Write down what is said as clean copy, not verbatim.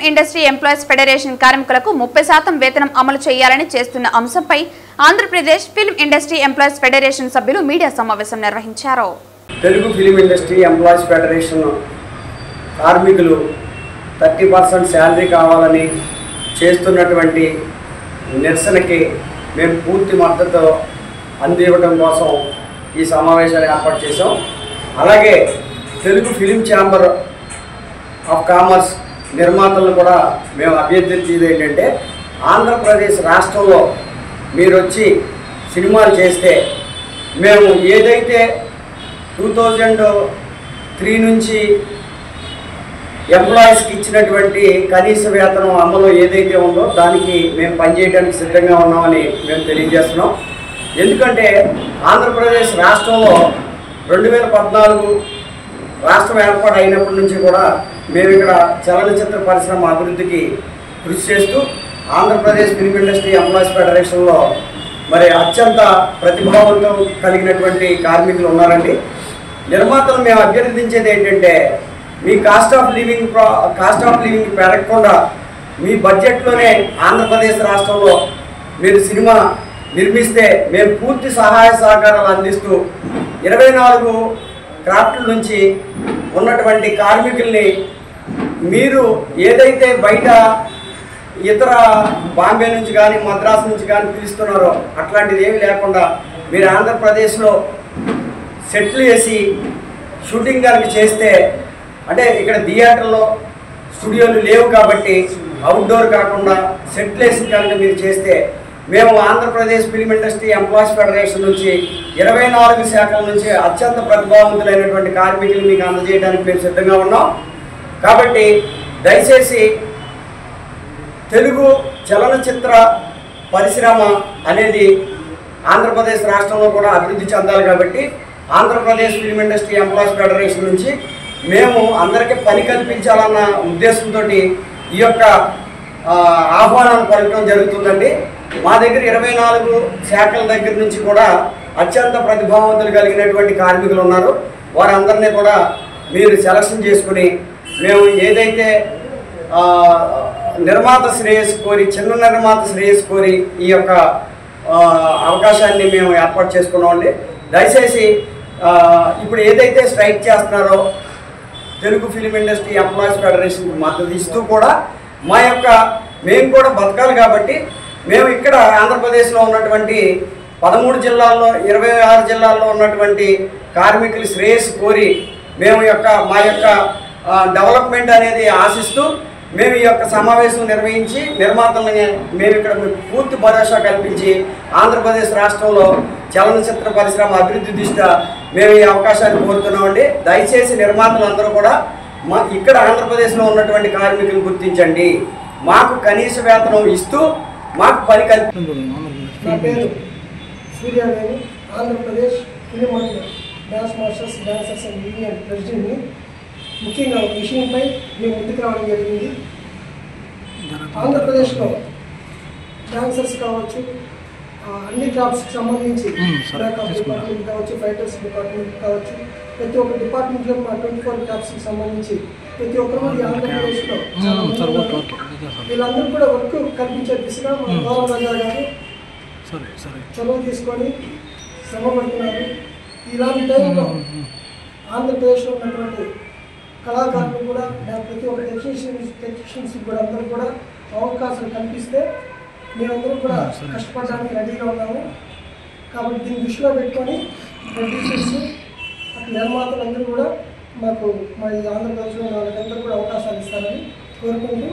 Industry employees federation కార్మికులకు 30% వేతనం అమలు చేయాలని చేస్తున్న అంశంపై Andhra Pradesh film industry employees federation సభ్యులు మీడియా సమావేశం నిర్వహించారు. Telugu film industry employees federation కార్మికులు 30% శాలరీ కావాలని చేస్తున్నటువంటి నిరసనకి మేము పూర్తి మద్దతు అందివ్వడం కోసం ఈ సమావేశాన్ని ఏర్పాటు చేశాం. అలాగే Telugu film chamber of commerce నిర్మాతలను కూడా మేము అభ్యర్థించేది ఏంటంటే, ఆంధ్రప్రదేశ్ రాష్ట్రంలో మీరు వచ్చి సినిమాలు చేస్తే మేము ఏదైతే 2003 నుంచి ఎంప్లాయీస్కి ఇచ్చినటువంటి కనీస వేతనం అమలు ఏదైతే ఉందో దానికి మేము పనిచేయడానికి సిద్ధంగా ఉన్నామని మేము తెలియజేస్తున్నాం. ఎందుకంటే ఆంధ్రప్రదేశ్ రాష్ట్రంలో 2014 రాష్ట్రం ఏర్పాటు అయినప్పటి నుంచి కూడా మేము ఇక్కడ చలనచిత్ర పరిశ్రమ అభివృద్ధికి కృషి చేస్తూ ఆంధ్రప్రదేశ్ ఫిల్మ్ ఇండస్ట్రీ ఎంప్లాయీస్ ఫెడరేషన్లో మరి అత్యంత ప్రతిభావంతం కలిగినటువంటి కార్మికులు ఉన్నారండి. నిర్మాతలు మేము అభ్యర్థించేది ఏంటంటే, మీ కాస్ట్ ఆఫ్ లివింగ్ పెరగకుండా మీ బడ్జెట్లోనే ఆంధ్రప్రదేశ్ రాష్ట్రంలో మీరు సినిమా నిర్మిస్తే మేము పూర్తి సహాయ సహకారాలు అందిస్తూ 24 క్రాఫ్ట్ల నుంచి ఉన్నటువంటి కార్మికుల్ని మీరు ఏదైతే బయట ఇతర బాంబే నుంచి కానీ మద్రాసు నుంచి కానీ పిలుస్తున్నారో అట్లాంటిది ఏమీ లేకుండా మీరు ఆంధ్రప్రదేశ్లో సెటిల్ చేసి షూటింగ్ కనుక చేస్తే, అంటే ఇక్కడ థియేటర్లో స్టూడియోలు లేవు కాబట్టి అవుట్డోర్ కాకుండా సెటిల్ వేసి కనుక మీరు చేస్తే మేము Andhra Pradesh film industry employees federation నుంచి 24 శాఖల నుంచి అత్యంత ప్రతిభావంతులైనటువంటి కార్మికులు మీకు అందజేయడానికి మేము సిద్ధంగా ఉన్నాం. కాబట్టి దయచేసి తెలుగు చలనచిత్ర పరిశ్రమ అనేది ఆంధ్రప్రదేశ్ రాష్ట్రంలో కూడా అభివృద్ధి చెందాలి కాబట్టి Andhra Pradesh film industry employees federation నుంచి మేము అందరికీ పని కల్పించాలన్న ఉద్దేశంతో ఈ యొక్క ఆహ్వానాన్ని పలకడం జరుగుతుందండి. మా దగ్గర 24 శాఖల దగ్గర నుంచి కూడా అత్యంత ప్రతిభావంతులు కలిగినటువంటి కార్మికులు ఉన్నారు. వారందరినీ కూడా మీరు సెలక్షన్ చేసుకుని మేము ఏదైతే నిర్మాత శ్రేయస్సు కోరి, చిన్న నిర్మాత శ్రేయస్సు కోరి ఈ యొక్క అవకాశాన్ని మేము ఏర్పాటు చేసుకున్నామండి. దయచేసి ఇప్పుడు ఏదైతే స్ట్రైక్ చేస్తున్నారో తెలుగు ఫిలిం ఇండస్ట్రీ ఎంప్లాయీస్ ఫెడరేషన్కి మద్దతు ఇస్తూ కూడా మేము కూడా బతకాలి కాబట్టి మేము ఇక్కడ ఆంధ్రప్రదేశ్లో ఉన్నటువంటి 13 జిల్లాల్లో 26 జిల్లాల్లో ఉన్నటువంటి కార్మికుల శ్రేయస్సు కోరి మేము మా యొక్క డెవలప్మెంట్ అనేది ఆశిస్తూ మేము ఈ యొక్క సమావేశం నిర్వహించి నిర్మాతలని మేము ఇక్కడ పూర్తి భరోసా కల్పించి ఆంధ్రప్రదేశ్ రాష్ట్రంలో చలనచిత్ర పరిశ్రమ అభివృద్ధి దృష్ట్యా మేము ఈ అవకాశాన్ని కోరుతున్నామండి. దయచేసి నిర్మాతలందరూ కూడా ఇక్కడ ఆంధ్రప్రదేశ్లో ఉన్నటువంటి కార్మికులను గుర్తించండి, మాకు కనీస వేతనం ఇస్తూ మాకు పని కల్పించండి. నా పేరు Suryaveni, Andhra Pradesh film and dance masters dancers and union ప్రెసిడెంట్ని. ముఖ్యంగా ఒక విషయంపై మేము ముందుకు రావడం జరిగింది. ఆంధ్రప్రదేశ్లో డాన్సర్స్ కావచ్చు, అన్ని క్రాఫ్ట్స్కి సంబంధించి మేకప్ డిపార్ట్మెంట్ కావచ్చు, ఫైటర్స్ డిపార్ట్మెంట్ కావచ్చు, ప్రతి ఒక్క డిపార్ట్మెంట్లో మా 24 క్రాఫ్ట్స్కి సంబంధించి ప్రతి ఒక్కరు ఈ ఆంధ్రప్రదేశ్లో వీళ్ళందరూ కూడా వర్క్ కల్పించే దిశగా మన గౌరవ రాజా గారు చొరవ తీసుకొని శ్రమ పడుతున్నారు. ఇలాంటి టైంలో ఆంధ్రప్రదేశ్లో ఉన్నటువంటి కళాకారులు కూడా ప్రతి ఒక్క టెక్నీషియన్స్ కూడా అందరూ కూడా అవకాశాలు కల్పిస్తే మేమందరూ కూడా కష్టపడడానికి రెడీగా ఉన్నాము. కాబట్టి దీన్ని దృష్టిలో పెట్టుకొని ప్రొడ్యూసర్స్ నిర్మాతలు అందరూ కూడా మాకు మా ఆంధ్రప్రదేశ్లో వాళ్ళకందరూ కూడా అవకాశాలు ఇస్తారని కోరుకుంటూ